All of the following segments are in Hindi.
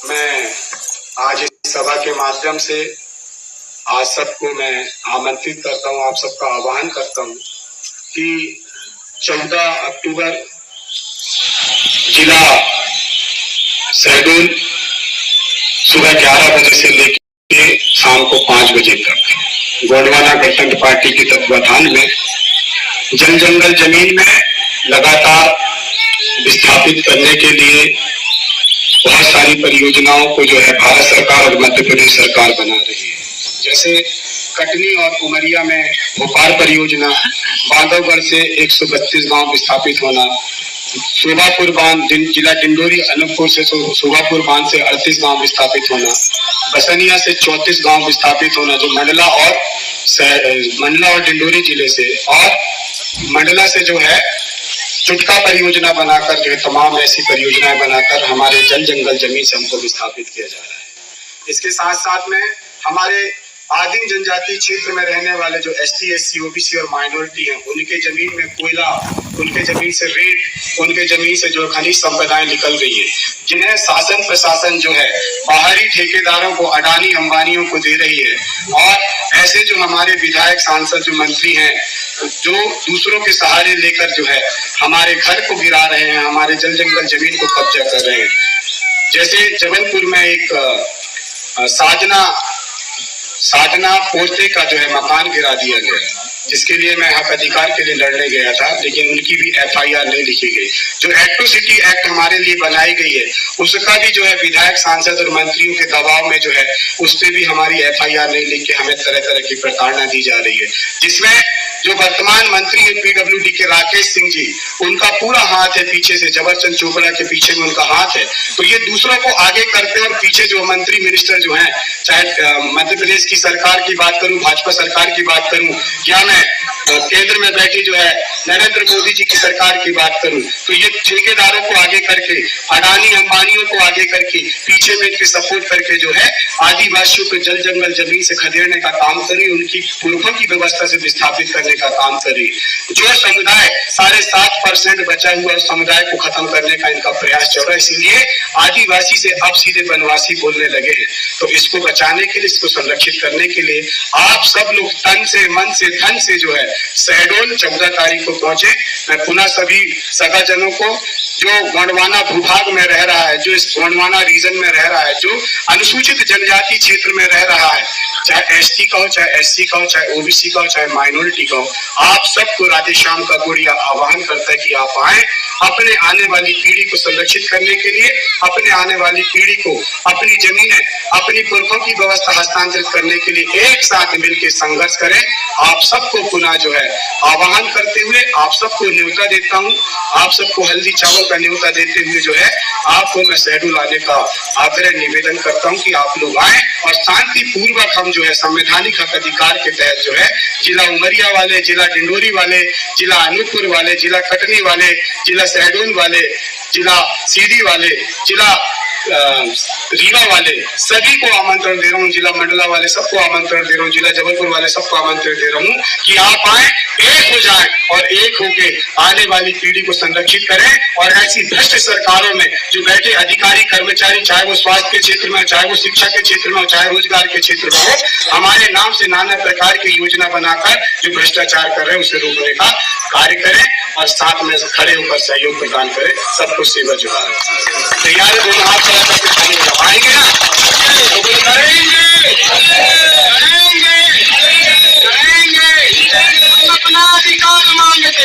मैं आज इस सभा के माध्यम से आज सबको मैं आमंत्रित करता हूं, आप सबका आह्वान करता हूं कि 14 अक्टूबर जिला शहडोल सुबह 11 बजे से लेकर शाम को 5 बजे तक गोंडवाना गणतंत्र पार्टी के तत्वाधान में जल जंगल जमीन में लगातार विस्थापित करने के लिए बहुत सारी परियोजनाओं को जो है भारत सरकार और मध्य प्रदेश सरकार बना रही है। जैसे कटनी और उमरिया में भोपाल परियोजना, बांधवगढ़ से 132 गांव विस्थापित होना, शोभापुर बांध जिला डिंडोरी अनूपपुर से शोभापुर बांध से 38 गांव विस्थापित होना, बसनिया से 34 गांव विस्थापित होना जो मंडला और डिंडोरी जिले से, और मंडला से जो है चुटका परियोजना बनाकर जो है तमाम ऐसी परियोजनाएं बनाकर हमारे जल जंगल जमीन से हमको विस्थापित किया जा रहा है। इसके साथ साथ में हमारे आदिम जनजाति क्षेत्र में रहने वाले जो एसटी, एससी, ओबीसी और माइनॉरिटी हैं, उनके जमीन में कोयला, उनके जमीन से रेत, उनके जमीन से जो खनिज संपदाएं निकल गई है, जिन्हें शासन प्रशासन जो है बाहरी ठेकेदारों को, अडानी अंबानियों को दे रही है। और ऐसे जो हमारे विधायक, सांसद, जो मंत्री हैं, जो दूसरों के सहारे लेकर जो है हमारे घर को गिरा रहे हैं, हमारे जल जंगल जमीन को कब्जा कर रहे हैं। जैसे जबलपुर में एक साधना पोते का जो है मकान गिरा दिया गया, जिसके लिए मैं हक अधिकार के लिए लड़ने गया था, लेकिन उनकी भी एफआईआर नहीं लिखी गई। जो एट्रोसिटी एक्ट हमारे लिए बनाई गई है, उसका भी जो है विधायक, सांसद और मंत्रियों के दबाव में जो है उस पर भी हमारी एफआईआर नहीं लिख के हमें तरह तरह की प्रताड़ना दी जा रही है। जिसमें जो वर्तमान मंत्री है पीडब्ल्यूडी के राकेश सिंह जी, उनका पूरा हाथ है पीछे से, जबरचंद चोपड़ा के पीछे में उनका हाथ है। तो ये दूसरों को आगे करते हैं और पीछे जो मंत्री मिनिस्टर जो हैं, चाहे मध्य प्रदेश की सरकार की बात करूं, भाजपा सरकार की बात करूं, या मैं केंद्र में बैठी जो है नरेंद्र मोदी जी की सरकार की बात करूं, तो ये ठेकेदारों को आगे करके, अडानी अंबानियों को आगे करके, पीछे में इनके सपोर्ट करके जो है आदिवासियों को जल जंगल जमीन से खदेड़ने का काम करी, उनकी पूर्वों की व्यवस्था से विस्थापित करने का काम करी। जो समुदाय 7.5% बचा हुआ समुदाय को खत्म करने का इनका प्रयास चल रहा है। इसीलिए आदिवासी से अब सीधे वनवासी बोलने लगे हैं। तो इसको बचाने के लिए, इसको संरक्षित करने के लिए आप सब लोग तन से, मन से, धन से जो है शहडोल 14 तारीख को पहुंचे। मैं पुनः सभी सगाजनों को, जो गोंडवाना भूभाग में रह रहा है, जो इस गोंडवाना रीजन में रह रहा है, जो अनुसूचित जनजाति क्षेत्र में रह रहा है, चाहे एसटी का हो, चाहे एससी का हो, चाहे ओबीसी का हो, चाहे माइनॉरिटी का हो, आप सबको राधेश्याम का गोड़िया आह्वान करता है कि आप आए, अपने आने वाली पीढ़ी को संरक्षित करने के लिए, अपने आने वाली पीढ़ी को अपनी जमीनें, अपनी पुरखों की व्यवस्था हस्तांतरित करने के लिए एक साथ मिलकर संघर्ष करें। आप सबको पुनः जो है आह्वान करते हुए आप सबको न्योता देता हूं, आप सबको हल्दी चावल का न्योता देते हुए जो है आपको मैं शहडोल आने का आग्रह निवेदन करता हूं कि आप लोग आए और शांति पूर्वक हम जो है संवैधानिक हक अधिकार के तहत जो है जिला उमरिया वाले, जिला डिंडोरी वाले, जिला अनूपपुर वाले, जिला कटनी वाले, जिला शहडोल वाले, जिला सीधी वाले, जिला रीवा वाले सभी को आमंत्रण दे रहा हूँ, जिला मंडला वाले सबको आमंत्रण दे रहा हूँ, जिला जबलपुर वाले सबको आमंत्रण दे रहा हूँ कि आप आए, एक हो जाए और एक होके आने वाली पीढ़ी को संरक्षित करें। और ऐसी भ्रष्ट सरकारों में जो बैठे अधिकारी, कर्मचारी, चाहे वो स्वास्थ्य के क्षेत्र में, चाहे वो शिक्षा के क्षेत्र में, चाहे रोजगार के क्षेत्र में हो, हमारे नाम से नाना प्रकार की योजना बनाकर जो भ्रष्टाचार कर रहे हैं उसे रोकने का कार्य करें और साथ में खड़े होकर सहयोग प्रदान करें। सबको सेवा जुड़ा तैयार है, दोनों हाथ आएंगे ना, तो करेंगे, अपना अधिकार मांगते,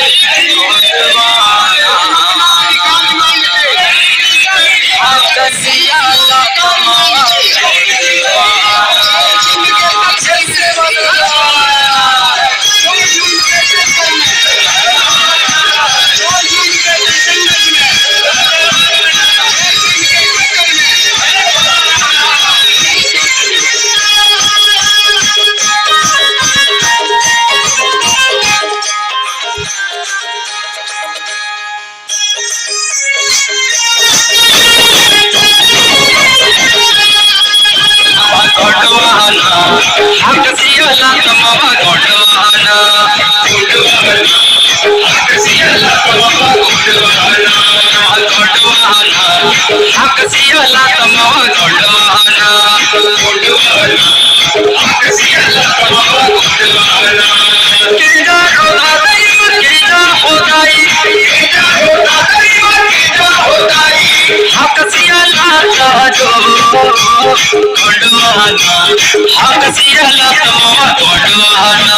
ಕೊಡುವನ ಹಗಸಿಯಲ ತಮ್ಮ ಕೊಡುವನ